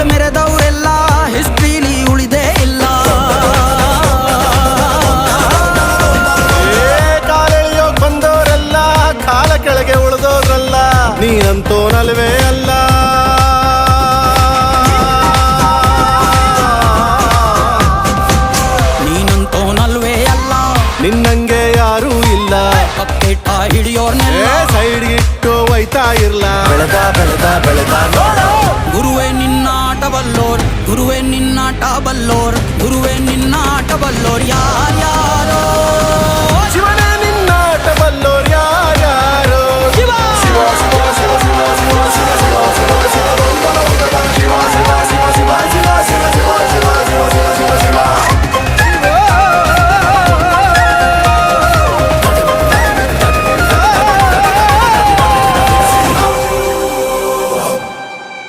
ಕಾಲ್ ಮೆರೆದವರೆಲ್ಲ ಹಿಸ್ಟ್ರಿಲಿ ಉಳಿದೇ ಇಲ್ಲ. ಕಾಲೆಳೆಯೋಕ್ ಬಂದವರೆಲ್ಲ ಕಾಲ ಕೆಳಗೆ ಉಳಿದೋದ್ರಲ್ಲ, ನೀನಂತೋನಲ್ವೇ ಅಲ್ಲ. ನೀನಂತೋನಲ್ವೇ ಅಲ್ಲ, ನಿನ್ನಂಗೆ ಯಾರೂ ಇಲ್ಲ. ಪಕ್ಕೇಟ ಹಿಡಿಯೋರ್ನೆಲ್ಲ ಸೈಡ್ ಇಟ್ಟು ಒಯ್ತಾ ಇರ್ಲ. ಬೆಳೆದ ಬೆಳೆದ ಬೆಳೆದ ನೋಡು. ಗುರುವೇ ನಿನ್ನಾಟ ಬಲ್ಲೋರ್, ಗುರುವೇ ನಿನ್ನಾಟ ಬಲ್ಲೋರ್, ಗುರುವೇ ನಿನ್ನಾಟ ಬಲ್ಲೋರ್.